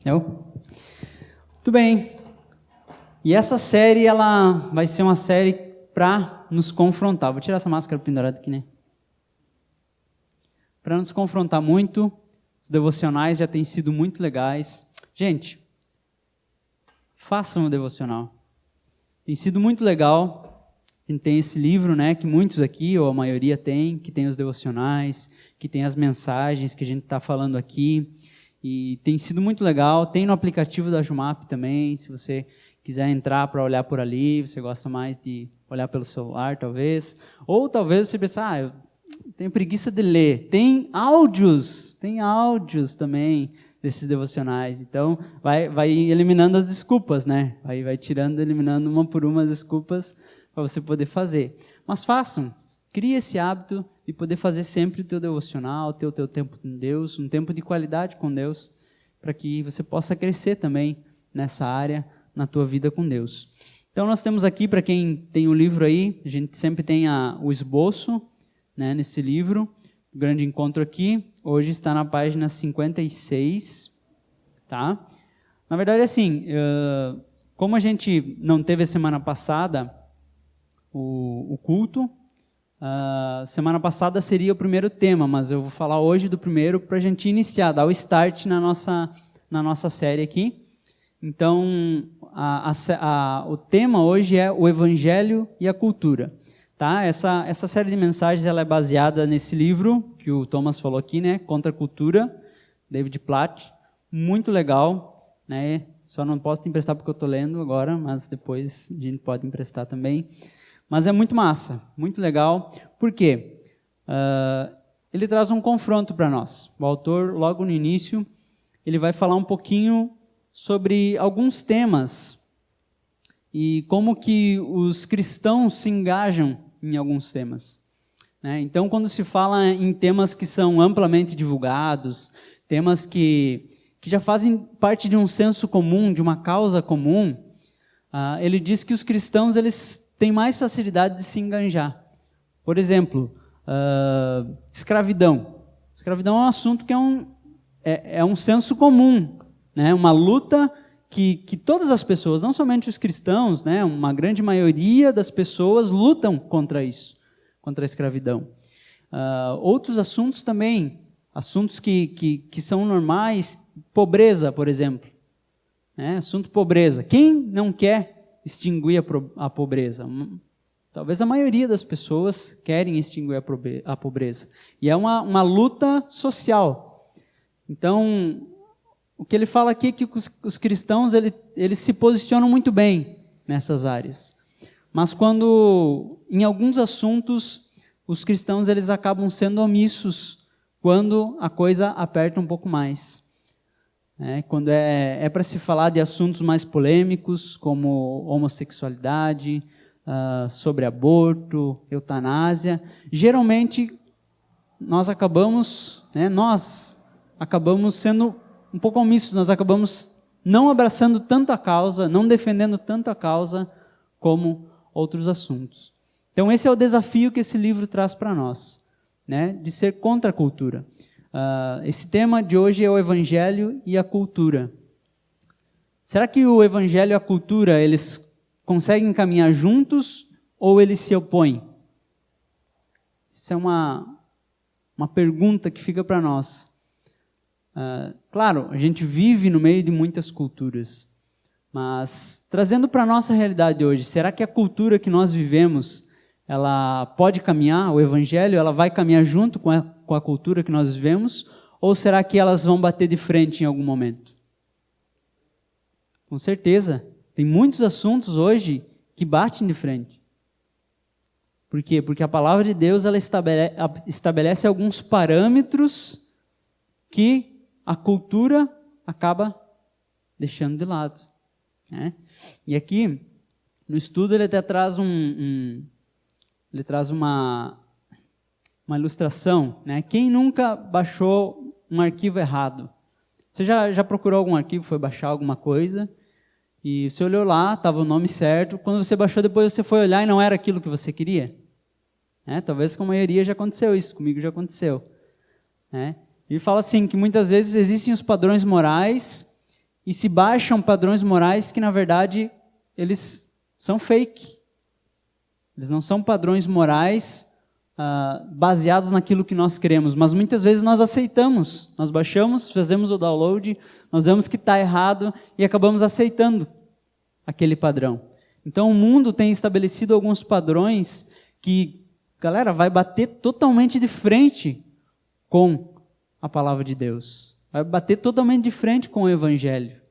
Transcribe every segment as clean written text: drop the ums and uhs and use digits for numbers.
Eu? Muito bem. E essa série, ela vai ser uma série para nos confrontar. Vou tirar essa máscara pendurada aqui, né? Para nos confrontar muito. Os devocionais já têm sido muito legais. Gente, façam o devocional. Tem sido muito legal. A gente tem esse livro, né, que muitos aqui, ou a maioria tem, que tem os devocionais, que tem as mensagens que a gente está falando aqui. E tem sido muito legal. Tem no aplicativo da Jumap também, se você quiser entrar para olhar por ali, você gosta mais de olhar pelo celular, talvez. Ou talvez você pense, eu tenho preguiça de ler. Tem áudios também desses devocionais. Então, vai eliminando as desculpas, né? Vai eliminando uma por uma as desculpas para você poder fazer. Mas façam, crie esse hábito de poder fazer sempre o teu devocional, ter o teu tempo com Deus, um tempo de qualidade com Deus, para que você possa crescer também nessa área, na tua vida com Deus. Então nós temos aqui, para quem tem o livro aí, a gente sempre tem o esboço, né, nesse livro, o grande encontro aqui, hoje está na página 56, tá? Na verdade, assim, como a gente não teve a semana passada o culto, semana passada seria o primeiro tema, mas eu vou falar hoje do primeiro para a gente iniciar, dar o start na nossa série aqui. Então, o tema hoje é o Evangelho e a cultura. Tá? Essa série de mensagens ela é baseada nesse livro que o Thomas falou aqui, né? Contra a Cultura, David Platt. Muito legal, né? Só não posso te emprestar porque eu estou lendo agora, mas depois a gente pode emprestar também. Mas é muito massa, muito legal. Por quê? Ele traz um confronto para nós. O autor, logo no início, ele vai falar um pouquinho sobre alguns temas e como que os cristãos se engajam em alguns temas. Né? Então, quando se fala em temas que são amplamente divulgados, temas que já fazem parte de um senso comum, de uma causa comum, ele diz que os cristãos eles têm mais facilidade de se engajar. Por exemplo, escravidão. Escravidão é um assunto que é um senso comum, né? Uma luta que todas as pessoas, não somente os cristãos, né? Uma grande maioria das pessoas lutam contra isso, contra a escravidão. Outros assuntos também, assuntos que são normais, pobreza, por exemplo. Né? Assunto pobreza. Quem não quer extinguir a pobreza? Talvez a maioria das pessoas querem extinguir a pobreza. E é uma luta social. Então, o que ele fala aqui é que os cristãos eles se posicionam muito bem nessas áreas. Mas quando, em alguns assuntos, os cristãos eles acabam sendo omissos quando a coisa aperta um pouco mais. Quando é para se falar de assuntos mais polêmicos, como homossexualidade, sobre aborto, eutanásia, geralmente nós acabamos sendo um pouco omissos, nós acabamos não abraçando tanto a causa, não defendendo tanto a causa como outros assuntos. Então esse é o desafio que esse livro traz para nós, né, de ser contra a cultura. Esse tema de hoje é o Evangelho e a cultura. Será que o Evangelho e a cultura, eles conseguem caminhar juntos ou eles se opõem? Isso é uma pergunta que fica para nós. Claro, a gente vive no meio de muitas culturas, mas trazendo para a nossa realidade hoje, será que a cultura que nós vivemos, ela pode caminhar, o Evangelho, ela vai caminhar junto com a cultura que nós vivemos, ou será que elas vão bater de frente em algum momento? Com certeza, tem muitos assuntos hoje que batem de frente. Por quê? Porque a palavra de Deus ela estabelece alguns parâmetros que a cultura acaba deixando de lado. Né? E aqui, no estudo, ele até traz uma ilustração. Né? Quem nunca baixou um arquivo errado? Você já procurou algum arquivo, foi baixar alguma coisa, e você olhou lá, estava o nome certo, quando você baixou, depois você foi olhar e não era aquilo que você queria? Talvez com a maioria já aconteceu isso, comigo já aconteceu. Ele fala assim, que muitas vezes existem os padrões morais e se baixam padrões morais que, na verdade, eles são fake. Eles não são padrões morais baseados naquilo que nós queremos, mas muitas vezes nós aceitamos, nós baixamos, fazemos o download, nós vemos que está errado e acabamos aceitando aquele padrão. Então o mundo tem estabelecido alguns padrões que, galera, vai bater totalmente de frente com a palavra de Deus. Vai bater totalmente de frente com o Evangelho.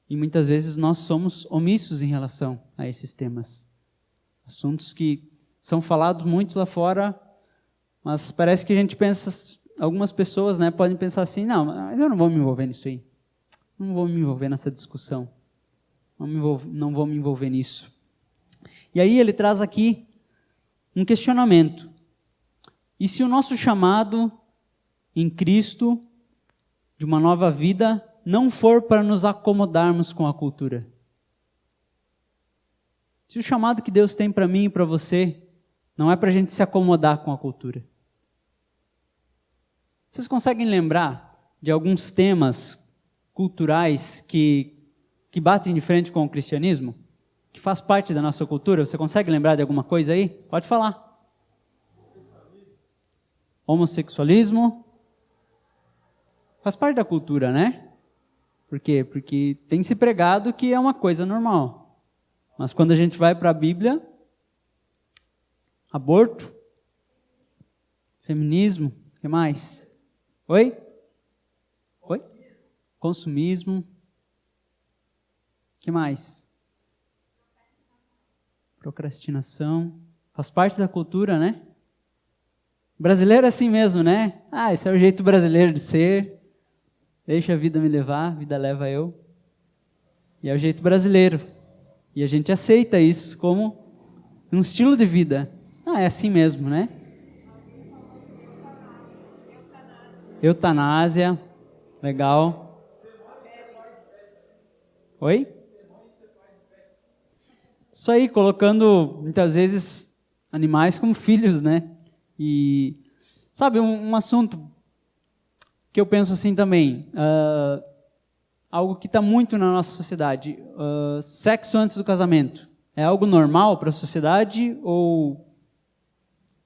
E muitas vezes nós somos omissos em relação a esses temas. Assuntos que são falados muito lá fora, mas parece que a gente pensa, algumas pessoas, né, podem pensar assim, não, mas eu não vou me envolver nisso aí. Não vou me envolver nessa discussão. Não vou me envolver nisso. E aí ele traz aqui um questionamento. E se o nosso chamado em Cristo de uma nova vida não for para nos acomodarmos com a cultura? Se o chamado que Deus tem para mim e para você não é para a gente se acomodar com a cultura. Vocês conseguem lembrar de alguns temas culturais que batem de frente com o cristianismo? Que faz parte da nossa cultura? Você consegue lembrar de alguma coisa aí? Pode falar. Homossexualismo. Faz parte da cultura, né? Por quê? Porque tem se pregado que é uma coisa normal. Mas quando a gente vai para a Bíblia, aborto, feminismo, o que mais? Oi? Consumismo. O que mais? Procrastinação. Faz parte da cultura, né? Brasileiro é assim mesmo, né? Esse é o jeito brasileiro de ser. Deixa a vida me levar, a vida leva eu. E é o jeito brasileiro. E a gente aceita isso como um estilo de vida. É assim mesmo, né? Eutanásia. Legal. Oi? Isso aí, colocando muitas vezes animais como filhos, né? E sabe, um assunto que eu penso assim também, algo que está muito na nossa sociedade, sexo antes do casamento. É algo normal para a sociedade ou...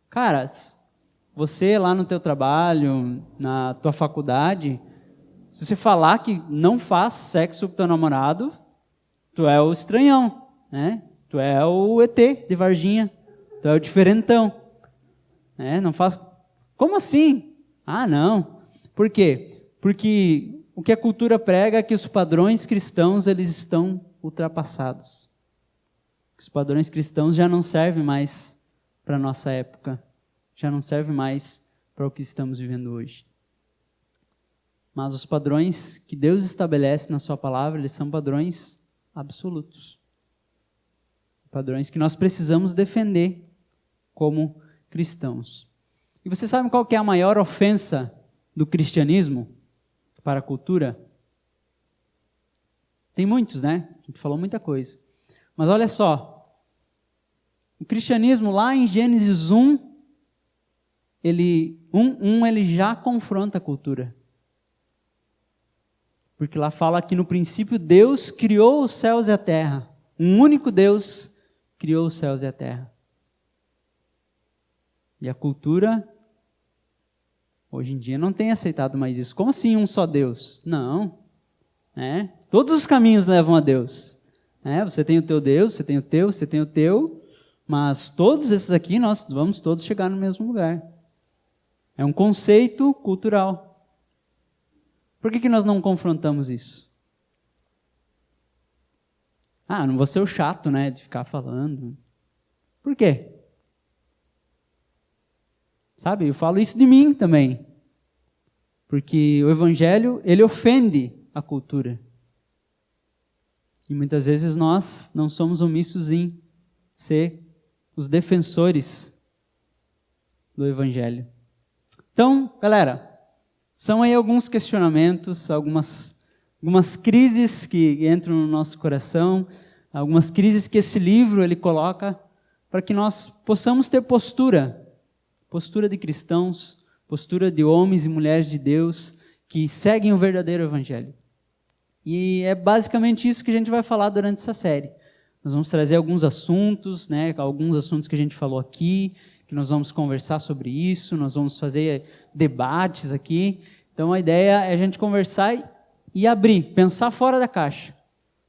Cara, você lá no teu trabalho, na tua faculdade, se você falar que não faz sexo com teu namorado, tu é o estranhão, né? Tu é o ET de Varginha, tu é o diferentão. Não faz... Como assim? Não. Por quê? Porque o que a cultura prega é que os padrões cristãos eles estão ultrapassados. Os padrões cristãos já não servem mais para a nossa época. Já não servem mais para o que estamos vivendo hoje. Mas os padrões que Deus estabelece na sua palavra, eles são padrões absolutos. Padrões que nós precisamos defender como cristãos. E você sabe qual que é a maior ofensa do cristianismo para a cultura? Tem muitos, né? A gente falou muita coisa. Mas olha só. O cristianismo lá em Gênesis 1, ele já confronta a cultura. Porque lá fala que no princípio Deus criou os céus e a terra. Um único Deus criou os céus e a terra. E a cultura, hoje em dia, não tem aceitado mais isso. Como assim um só Deus? Não. Todos os caminhos levam a Deus. Você tem o teu Deus, você tem o teu, você tem o teu, mas todos esses aqui, nós vamos todos chegar no mesmo lugar. É um conceito cultural. Por que nós não confrontamos isso? Não vou ser o chato, né, de ficar falando. Por quê? Sabe, eu falo isso de mim também. Porque o Evangelho, ele ofende a cultura. E muitas vezes nós não somos omissos em ser os defensores do Evangelho. Então, galera, são aí alguns questionamentos, algumas crises que entram no nosso coração, algumas crises que esse livro ele coloca para que nós possamos ter postura de cristãos, postura de homens e mulheres de Deus que seguem o verdadeiro Evangelho. E é basicamente isso que a gente vai falar durante essa série. Nós vamos trazer alguns assuntos, né, alguns assuntos que a gente falou aqui, que nós vamos conversar sobre isso, nós vamos fazer debates aqui. Então a ideia é a gente conversar e abrir, pensar fora da caixa.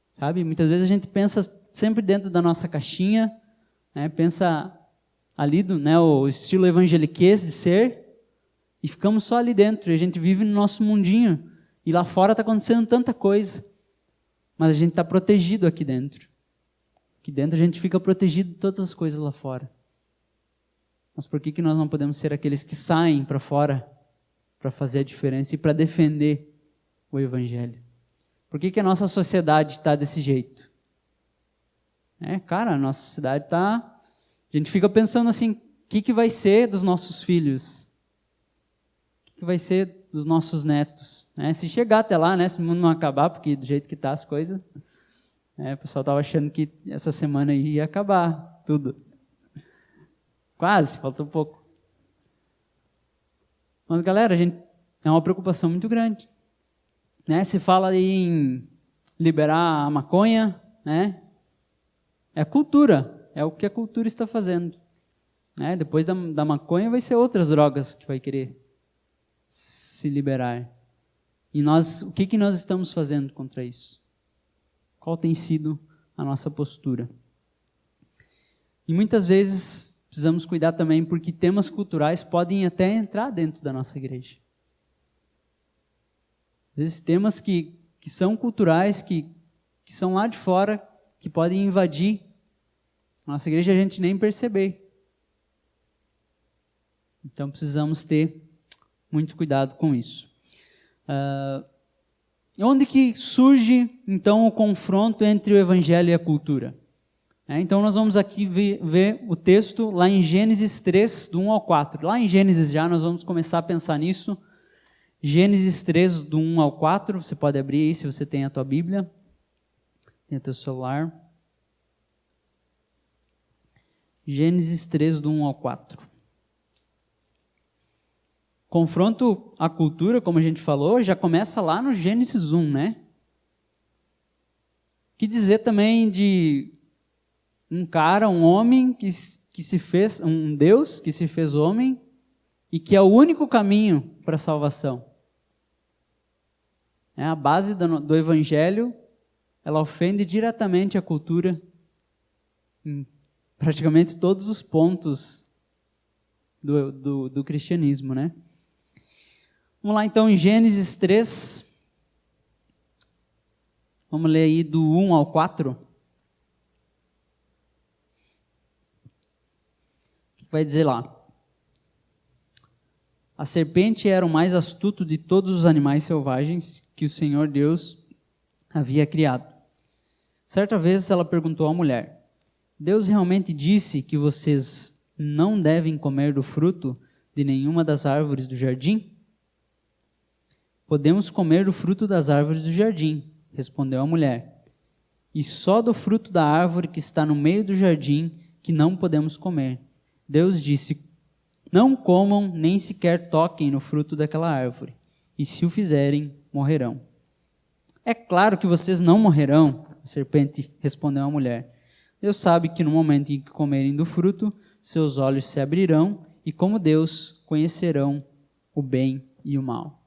Sabe? Muitas vezes a gente pensa sempre dentro da nossa caixinha, né, pensa ali o estilo evangeliquez de ser, e ficamos só ali dentro, e a gente vive no nosso mundinho, e lá fora está acontecendo tanta coisa, mas a gente está protegido aqui dentro. Aqui dentro a gente fica protegido de todas as coisas lá fora. Mas por que nós não podemos ser aqueles que saem para fora para fazer a diferença e para defender o Evangelho? Por que a nossa sociedade está desse jeito? Cara, a nossa sociedade está... A gente fica pensando assim, o que vai ser dos nossos filhos? O que vai ser dos nossos netos? Se chegar até lá, se o mundo não acabar, porque do jeito que está as coisas... o pessoal estava achando que essa semana ia acabar tudo. Quase, faltou um pouco. Mas, galera, é uma preocupação muito grande. Se fala em liberar a maconha, é cultura, é o que a cultura está fazendo. Depois da maconha vai ser outras drogas que vai querer se liberar. E o que nós estamos fazendo contra isso? Qual tem sido a nossa postura? E muitas vezes precisamos cuidar também porque temas culturais podem até entrar dentro da nossa igreja. Esses temas que são culturais, que são lá de fora, que podem invadir a nossa igreja e a gente nem perceber. Então precisamos ter muito cuidado com isso. Onde que surge, então, o confronto entre o Evangelho e a cultura? Então, nós vamos aqui ver o texto lá em Gênesis 3, do 1 ao 4. Lá em Gênesis já, nós vamos começar a pensar nisso. Gênesis 3, do 1 ao 4. Você pode abrir aí, se você tem a tua Bíblia. Tem o teu celular. Gênesis 3, do 1 ao 4. Confronto à cultura, como a gente falou, já começa lá no Gênesis 1, Que dizer também de um homem que se fez, um Deus que se fez homem e que é o único caminho para a salvação. A base do Evangelho, ela ofende diretamente a cultura em praticamente todos os pontos do cristianismo, Vamos lá então em Gênesis 3, vamos ler aí do 1 ao 4. O que vai dizer lá? A serpente era o mais astuto de todos os animais selvagens que o Senhor Deus havia criado. Certa vez ela perguntou à mulher: Deus realmente disse que vocês não devem comer do fruto de nenhuma das árvores do jardim? Podemos comer do fruto das árvores do jardim, respondeu a mulher. E só do fruto da árvore que está no meio do jardim que não podemos comer. Deus disse: não comam nem sequer toquem no fruto daquela árvore, e se o fizerem, morrerão. É claro que vocês não morrerão, a serpente respondeu à mulher. Deus sabe que no momento em que comerem do fruto, seus olhos se abrirão e, como Deus, conhecerão o bem e o mal.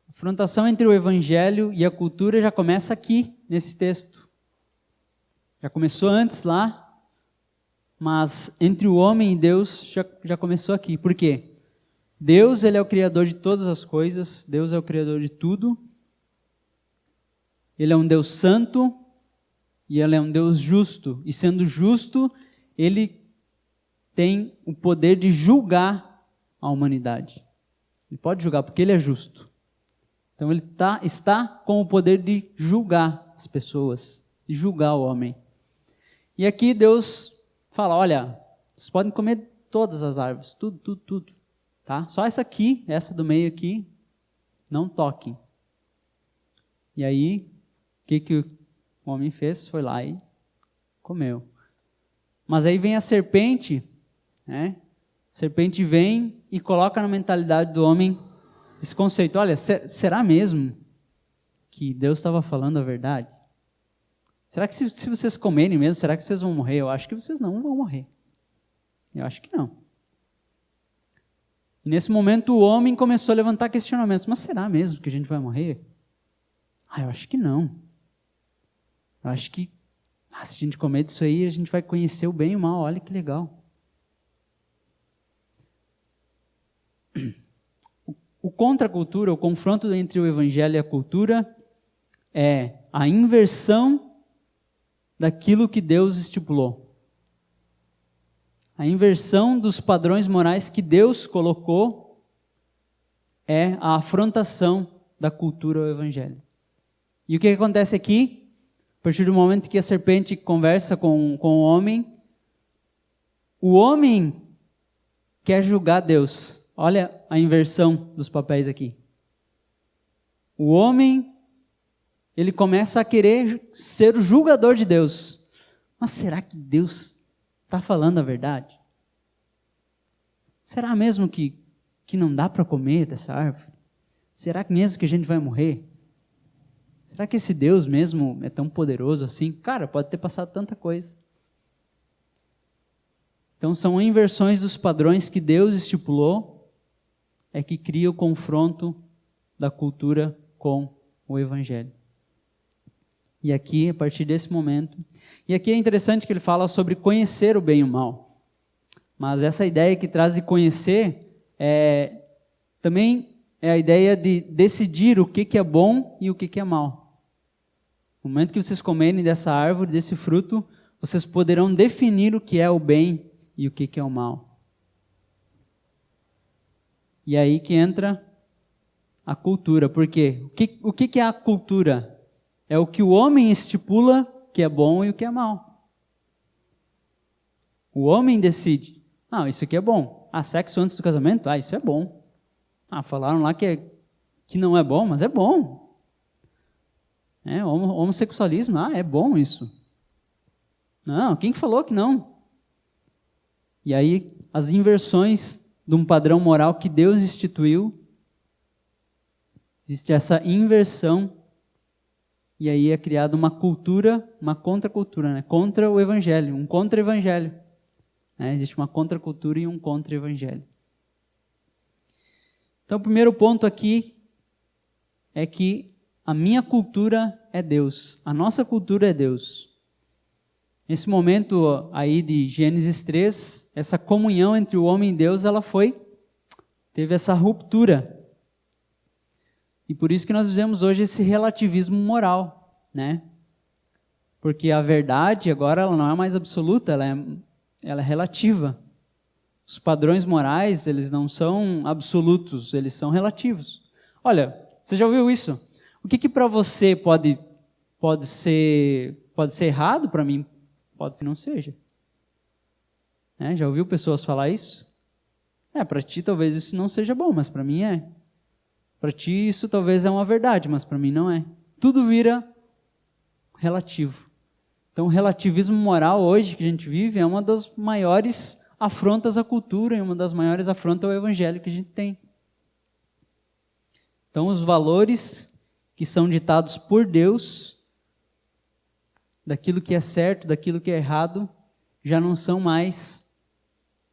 A confrontação entre o Evangelho e a cultura já começa aqui, nesse texto. Já começou antes lá, mas entre o homem e Deus já começou aqui. Por quê? Deus, ele é o Criador de todas as coisas, Deus é o Criador de tudo. Ele é um Deus santo e ele é um Deus justo. E sendo justo, ele tem o poder de julgar a humanidade. Ele pode julgar porque ele é justo. Então ele está com o poder de julgar as pessoas, de julgar o homem. E aqui Deus fala: olha, vocês podem comer todas as árvores, tudo. Tá? Só essa aqui, essa do meio aqui, não toquem. E aí, o que o homem fez? Foi lá e comeu. Mas aí vem a serpente, A serpente vem e coloca na mentalidade do homem esse conceito, olha, será mesmo que Deus estava falando a verdade? Será que se vocês comerem mesmo, será que vocês vão morrer? Eu acho que vocês não vão morrer. Eu acho que não. E nesse momento o homem começou a levantar questionamentos. Mas será mesmo que a gente vai morrer? Eu acho que não. Eu acho que se a gente comer disso aí, a gente vai conhecer o bem e o mal. Olha que legal. O contra-cultura, o confronto entre o evangelho e a cultura é a inversão daquilo que Deus estipulou. A inversão dos padrões morais que Deus colocou é a afrontação da cultura ao evangelho. E o que acontece aqui? A partir do momento que a serpente conversa com o homem quer julgar Deus. Olha a inversão dos papéis aqui. O homem, ele começa a querer ser o julgador de Deus. Mas será que Deus está falando a verdade? Será mesmo que não dá para comer dessa árvore? Será que mesmo que a gente vai morrer? Será que esse Deus mesmo é tão poderoso assim? Cara, pode ter passado tanta coisa. Então são inversões dos padrões que Deus estipulou, é que cria o confronto da cultura com o evangelho. E aqui, a partir desse momento, e aqui é interessante que ele fala sobre conhecer o bem e o mal. Mas essa ideia que traz de conhecer também é a ideia de decidir o que é bom e o que é mal. No momento que vocês comerem dessa árvore, desse fruto, vocês poderão definir o que é o bem e o que é o mal. E aí que entra a cultura. Por quê? O que é a cultura? É o que o homem estipula que é bom e o que é mal. O homem decide. Isso aqui é bom. Sexo antes do casamento? Isso é bom. Falaram lá que não é bom, mas é bom. Homossexualismo, é bom isso. Não, quem falou que não? E aí, as inversões de um padrão moral que Deus instituiu, existe essa inversão, e aí é criada uma cultura, uma contracultura, contra o evangelho, um contra-evangelho. Existe uma contracultura e um contra-evangelho. Então, o primeiro ponto aqui é que a minha cultura é Deus, a nossa cultura é Deus. Nesse momento aí de Gênesis 3, essa comunhão entre o homem e Deus, teve essa ruptura. E por isso que nós vivemos hoje esse relativismo moral, Porque a verdade agora ela não é mais absoluta, ela é relativa. Os padrões morais, eles não são absolutos, eles são relativos. Olha, você já ouviu isso? O que para você pode ser errado, para mim pode ser que não seja. Já ouviu pessoas falar isso? Para ti talvez isso não seja bom, mas para mim é. Para ti isso talvez é uma verdade, mas para mim não é. Tudo vira relativo. Então o relativismo moral hoje que a gente vive é uma das maiores afrontas à cultura e uma das maiores afrontas ao evangelho que a gente tem. Então os valores que são ditados por Deus, daquilo que é certo, daquilo que é errado, já não são mais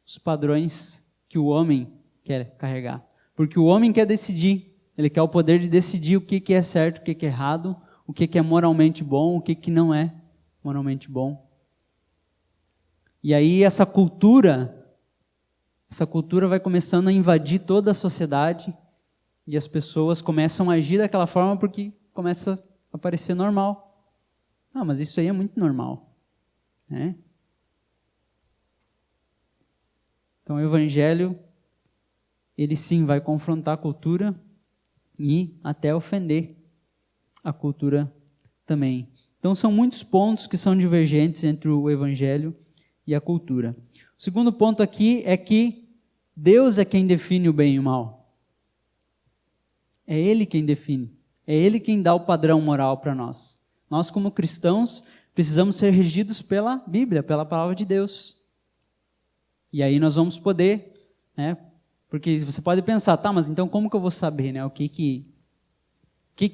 os padrões que o homem quer carregar. Porque o homem quer decidir, ele quer o poder de decidir o que é certo, o que é errado, o que é moralmente bom, o que não é moralmente bom. E aí essa cultura vai começando a invadir toda a sociedade e as pessoas começam a agir daquela forma porque começa a parecer normal. Mas isso aí é muito normal. Então o evangelho, ele sim vai confrontar a cultura e até ofender a cultura também. Então são muitos pontos que são divergentes entre o evangelho e a cultura. O segundo ponto aqui é que Deus é quem define o bem e o mal. É Ele quem define. É Ele quem dá o padrão moral para nós. Nós, como cristãos, precisamos ser regidos pela Bíblia, pela palavra de Deus. E aí nós vamos poder Porque você pode pensar, tá, mas então como que eu vou saber, né? O que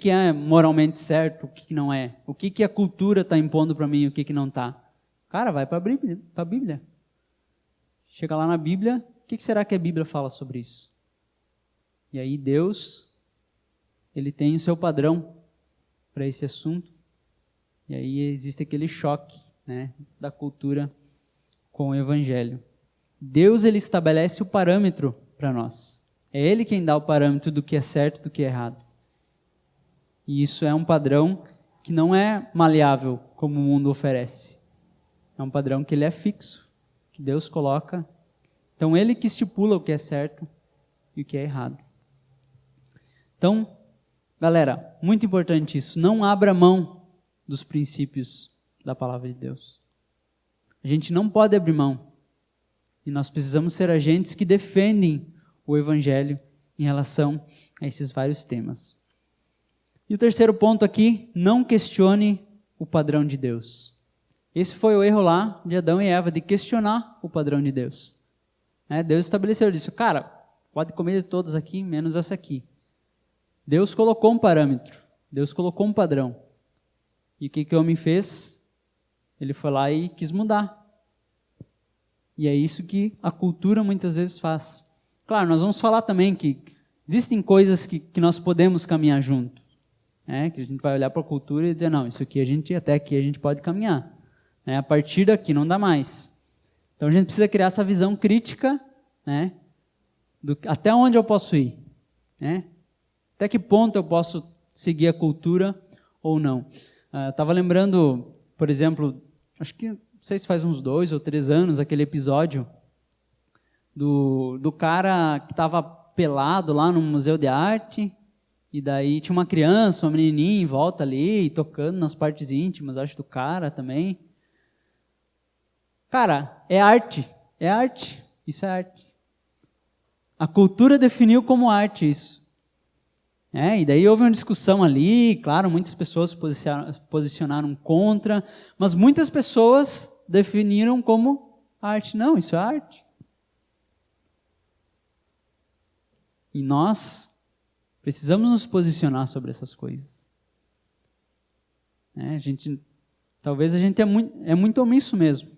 é moralmente certo, o que não é? O que a cultura está impondo para mim e o que não está? Cara, vai para a Bíblia. Chega lá na Bíblia, o que será que a Bíblia fala sobre isso? E aí Deus, Ele tem o seu padrão para esse assunto. E aí existe aquele choque, né, da cultura com o Evangelho. Deus, Ele estabelece o parâmetro para nós. É Ele quem dá o parâmetro do que é certo e do que é errado. E isso é um padrão que não é maleável, como o mundo oferece. É um padrão que ele é fixo, que Deus coloca. Então, Ele que estipula o que é certo e o que é errado. Então, galera, muito importante isso. Não abra mão dos princípios da palavra de Deus. A gente não pode abrir mão. E nós precisamos ser agentes que defendem o Evangelho em relação a esses vários temas. E o terceiro ponto aqui, não questione o padrão de Deus. Esse foi o erro lá de Adão e Eva, de questionar o padrão de Deus. Deus estabeleceu, disse, cara, pode comer de todas aqui, menos essa aqui. Deus colocou um parâmetro, Deus colocou um padrão. E o que o homem fez? Ele foi lá e quis mudar. E é isso que a cultura muitas vezes faz. Claro, nós vamos falar também que existem coisas que nós podemos caminhar junto. Que a gente vai olhar para a cultura e dizer, não, isso aqui até aqui a gente pode caminhar. A partir daqui não dá mais. Então a gente precisa criar essa visão crítica, até onde eu posso ir. Até que ponto eu posso seguir a cultura ou não. Eu estava lembrando, por exemplo, acho que, não sei se faz uns 2 ou 3 anos, aquele episódio do cara que estava pelado lá no Museu de Arte, e daí tinha uma criança, uma menininha em volta ali, tocando nas partes íntimas, acho, do cara também. Cara, é arte, isso é arte. A cultura definiu como arte isso. E daí houve uma discussão ali, claro, muitas pessoas se posicionaram contra, mas muitas pessoas definiram como arte. Não, isso é arte. E nós precisamos nos posicionar sobre essas coisas. Talvez a gente é muito omisso mesmo,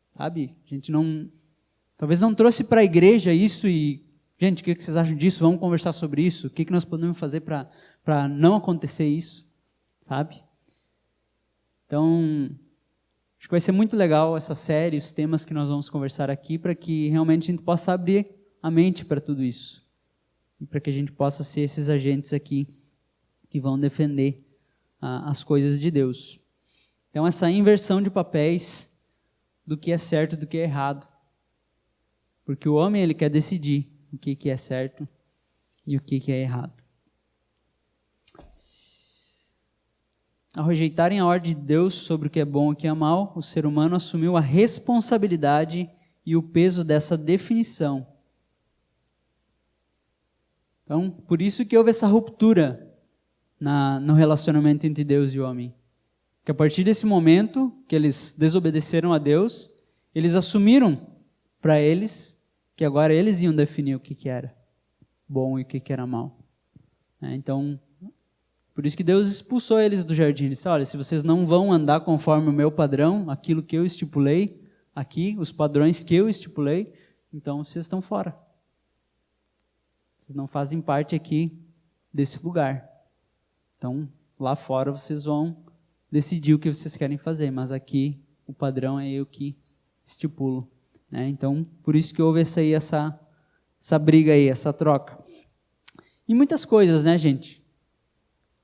sabe? A gente talvez não trouxe para a igreja isso e, gente, o que vocês acham disso? Vamos conversar sobre isso. O que nós podemos fazer para não acontecer isso, sabe? Então, acho que vai ser muito legal essa série, os temas que nós vamos conversar aqui, para que realmente a gente possa abrir a mente para tudo isso. E para que a gente possa ser esses agentes aqui que vão defender as coisas de Deus. Então, essa inversão de papéis do que é certo e do que é errado. Porque o homem, ele quer decidir o que é certo e o que é errado. Ao rejeitarem a ordem de Deus sobre o que é bom e o que é mal, o ser humano assumiu a responsabilidade e o peso dessa definição. Então, por isso que houve essa ruptura no relacionamento entre Deus e o homem. Que a partir desse momento que eles desobedeceram a Deus, eles assumiram para eles que agora eles iam definir o que era bom e o que era mal. Então, por isso que Deus expulsou eles do jardim. Ele disse, olha, se vocês não vão andar conforme o meu padrão, aquilo que eu estipulei aqui, os padrões que eu estipulei, então vocês estão fora. Vocês não fazem parte aqui desse lugar. Então, lá fora vocês vão decidir o que vocês querem fazer, mas aqui o padrão é eu que estipulo. Então, por isso que houve essa briga aí, essa troca. E muitas coisas, gente?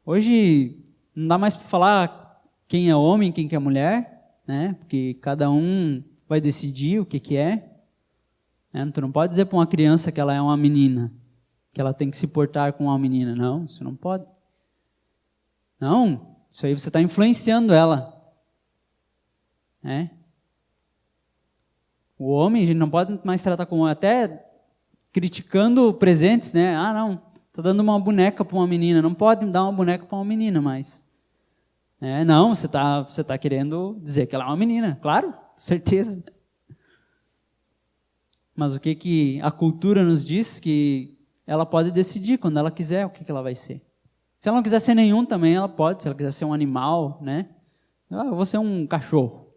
Hoje não dá mais para falar quem é homem, quem que é mulher, porque cada um vai decidir o que é. Tu não pode dizer para uma criança que ela é uma menina, que ela tem que se portar como uma menina. Não, isso não pode. Não, isso aí você está influenciando ela. O homem, a gente não pode mais tratar como até criticando presentes, Ah, não, está dando uma boneca para uma menina. Não pode dar uma boneca para uma menina, mas... não, você tá querendo dizer que ela é uma menina. Claro, certeza. Mas o que a cultura nos diz? Que ela pode decidir quando ela quiser o que ela vai ser. Se ela não quiser ser nenhum também, ela pode. Se ela quiser ser um animal, né? Eu vou ser um cachorro.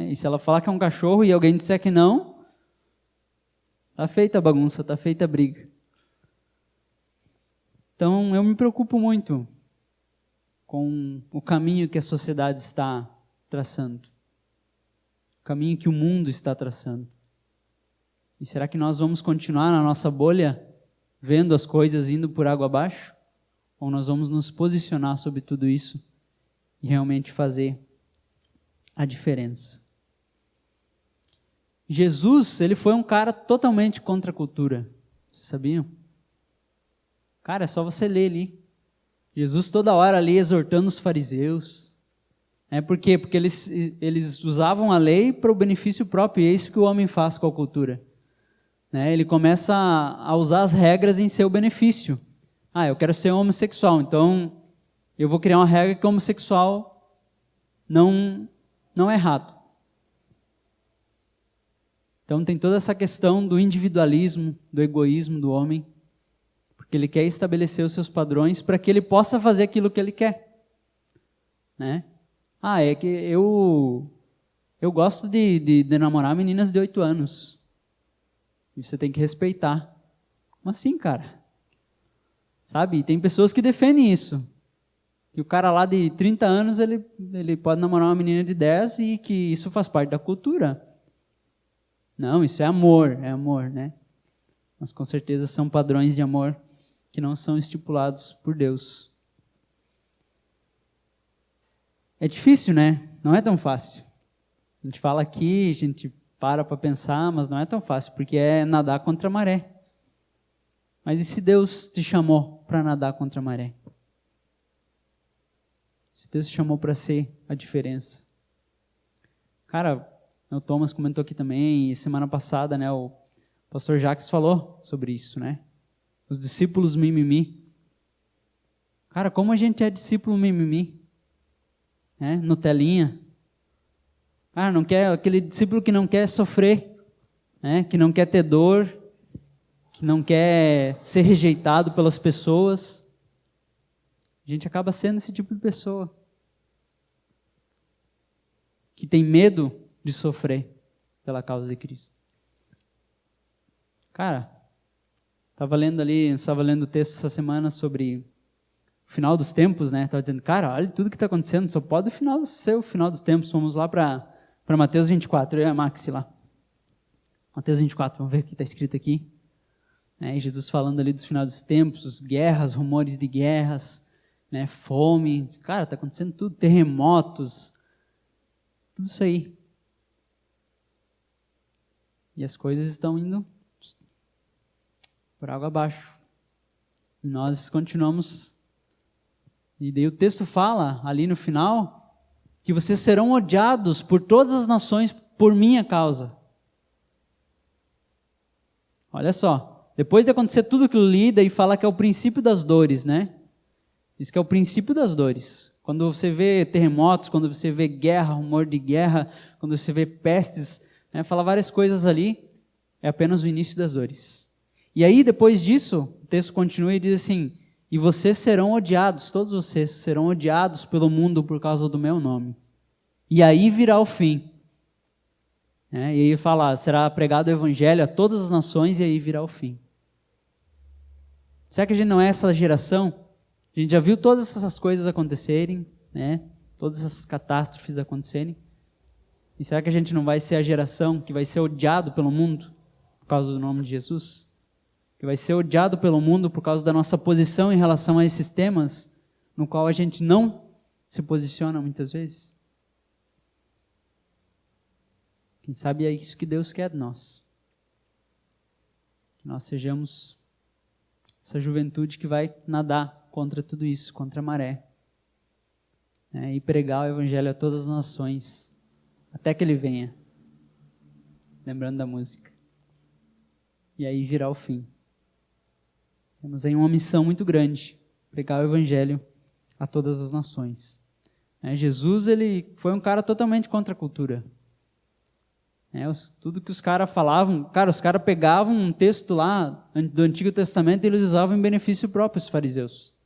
E se ela falar que é um cachorro e alguém disser que não, tá feita a bagunça, tá feita a briga. Então, eu me preocupo muito com o caminho que a sociedade está traçando. O caminho que o mundo está traçando. E será que nós vamos continuar na nossa bolha, vendo as coisas indo por água abaixo? Ou nós vamos nos posicionar sobre tudo isso e realmente fazer a diferença? Jesus, ele foi um cara totalmente contra a cultura. Vocês sabiam? Cara, é só você ler ali. Jesus toda hora ali exortando os fariseus. Por quê? Porque eles usavam a lei para o benefício próprio, e é isso que o homem faz com a cultura. Ele começa a usar as regras em seu benefício. Eu quero ser homossexual, então eu vou criar uma regra que homossexual não é errado. Então tem toda essa questão do individualismo, do egoísmo do homem, porque ele quer estabelecer os seus padrões para que ele possa fazer aquilo que ele quer. É que eu gosto de namorar meninas de 8 anos. E você tem que respeitar. Como assim, cara? Sabe? E tem pessoas que defendem isso. Que o cara lá de 30 anos, ele pode namorar uma menina de 10 e que isso faz parte da cultura. Não, isso é amor, né? Mas com certeza são padrões de amor que não são estipulados por Deus. É difícil, né? Não é tão fácil. A gente fala aqui, a gente para pensar, mas não é tão fácil, porque é nadar contra a maré. Mas e se Deus te chamou para nadar contra a maré? Se Deus te chamou para ser a diferença? Cara, o Thomas comentou aqui também, e semana passada, o pastor Jacques falou sobre isso, Os discípulos mimimi. Cara, como a gente é discípulo mimimi? Nutelinha. Cara, não quer, aquele discípulo que não quer sofrer, que não quer ter dor, que não quer ser rejeitado pelas pessoas. A gente acaba sendo esse tipo de pessoa. Que tem medo de sofrer pela causa de Cristo. Cara, estava lendo o texto essa semana sobre o final dos tempos, Estava dizendo, cara, olha tudo que está acontecendo, só pode ser o final dos tempos. Vamos lá para Mateus 24, eu e a Maxi lá. Mateus 24, vamos ver o que está escrito aqui. E Jesus falando ali dos finais dos tempos, guerras, rumores de guerras, fome. Cara, está acontecendo tudo, terremotos, tudo isso aí. E as coisas estão indo por água abaixo. E nós continuamos. E daí o texto fala, ali no final, que vocês serão odiados por todas as nações por minha causa. Olha só, depois de acontecer tudo aquilo ali, daí fala que é o princípio das dores, Diz que é o princípio das dores. Quando você vê terremotos, quando você vê guerra, rumor de guerra, quando você vê pestes, fala várias coisas ali, é apenas o início das dores. E aí, depois disso, o texto continua e diz assim, e vocês serão odiados, todos vocês serão odiados pelo mundo por causa do meu nome. E aí virá o fim. E aí fala, será pregado o evangelho a todas as nações e aí virá o fim. Será que a gente não é essa geração? A gente já viu todas essas coisas acontecerem, Todas essas catástrofes acontecerem. E será que a gente não vai ser a geração que vai ser odiado pelo mundo por causa do nome de Jesus? Que vai ser odiado pelo mundo por causa da nossa posição em relação a esses temas, no qual a gente não se posiciona muitas vezes? Quem sabe é isso que Deus quer de nós. Que nós sejamos essa juventude que vai nadar contra tudo isso, contra a maré. E pregar o evangelho a todas as nações, até que ele venha. Lembrando da música. E aí virá o fim. Temos aí uma missão muito grande, pregar o evangelho a todas as nações. Jesus, ele foi um cara totalmente contra a cultura. Tudo que os caras falavam, cara, os caras pegavam um texto lá do Antigo Testamento e eles usavam em benefício próprio, os fariseus.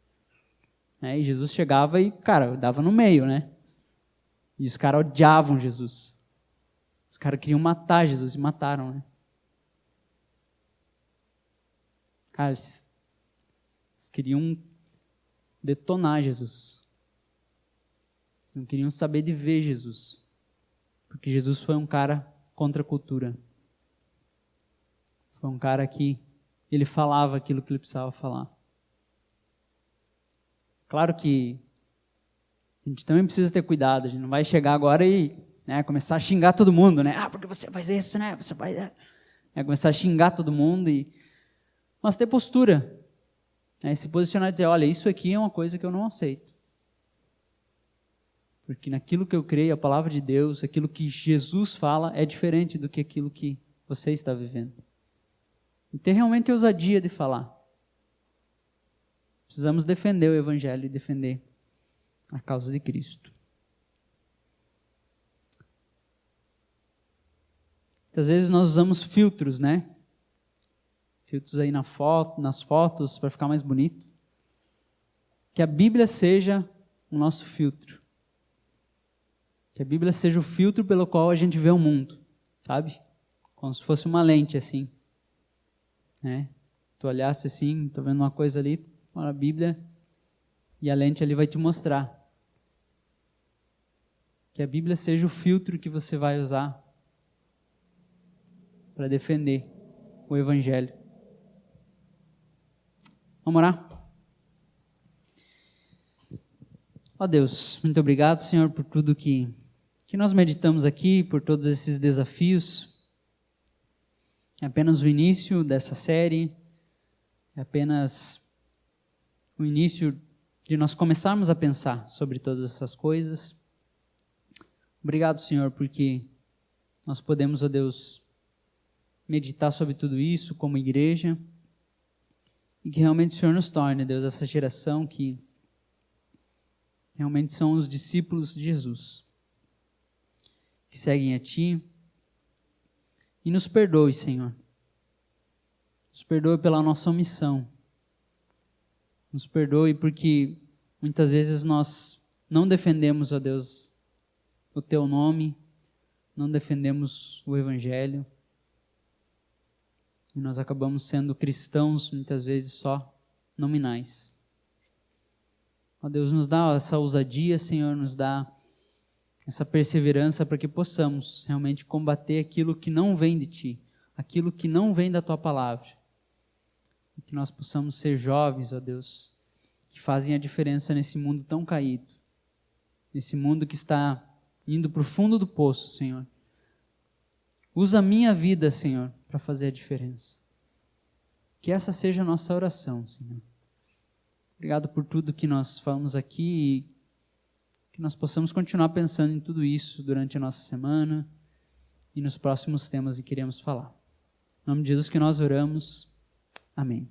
E Jesus chegava e, cara, dava no meio, né? E os caras odiavam Jesus. Os caras queriam matar Jesus e mataram, né? Cara, eles queriam detonar Jesus. Eles não queriam saber de ver Jesus. Porque Jesus foi um cara contra a cultura. Foi um cara que ele falava aquilo que ele precisava falar. Claro que a gente também precisa ter cuidado. A gente não vai chegar agora e começar a xingar todo mundo, né? Porque você faz isso, né? Você vai... começar a xingar todo mundo. Mas ter postura. Se posicionar e dizer, olha, isso aqui é uma coisa que eu não aceito. Porque naquilo que eu creio, a palavra de Deus, aquilo que Jesus fala, é diferente do que aquilo que você está vivendo. E ter realmente a ousadia de falar. Precisamos defender o Evangelho e defender a causa de Cristo. Muitas vezes nós usamos filtros, né? Filtros aí nas fotos, para ficar mais bonito. Que a Bíblia seja o nosso filtro. Que a Bíblia seja o filtro pelo qual a gente vê o mundo, sabe? Como se fosse uma lente assim. Tu olhasse assim, tô vendo uma coisa ali, a Bíblia, e a lente ali vai te mostrar. Que a Bíblia seja o filtro que você vai usar para defender o Evangelho. Vamos orar? Ó Deus, muito obrigado, Senhor, por tudo que nós meditamos aqui, por todos esses desafios. É apenas o início dessa série, é apenas o início de nós começarmos a pensar sobre todas essas coisas. Obrigado, Senhor, porque nós podemos, ó Deus, meditar sobre tudo isso como igreja e que realmente o Senhor nos torne, Deus, essa geração que realmente são os discípulos de Jesus, que seguem a Ti. E nos perdoe, Senhor. Nos perdoe pela nossa omissão. Nos perdoe porque muitas vezes nós não defendemos, ó Deus, o Teu nome, não defendemos o Evangelho. E nós acabamos sendo cristãos, muitas vezes só nominais. Ó Deus, nos dá essa ousadia, Senhor, nos dá essa perseverança para que possamos realmente combater aquilo que não vem de Ti, aquilo que não vem da Tua palavra. E que nós possamos ser jovens, ó Deus, que fazem a diferença nesse mundo tão caído, nesse mundo que está indo para o fundo do poço, Senhor. Usa a minha vida, Senhor, para fazer a diferença. Que essa seja a nossa oração, Senhor. Obrigado por tudo que nós falamos aqui e que nós possamos continuar pensando em tudo isso durante a nossa semana e nos próximos temas que queremos falar. Em nome de Jesus que nós oramos. Amém.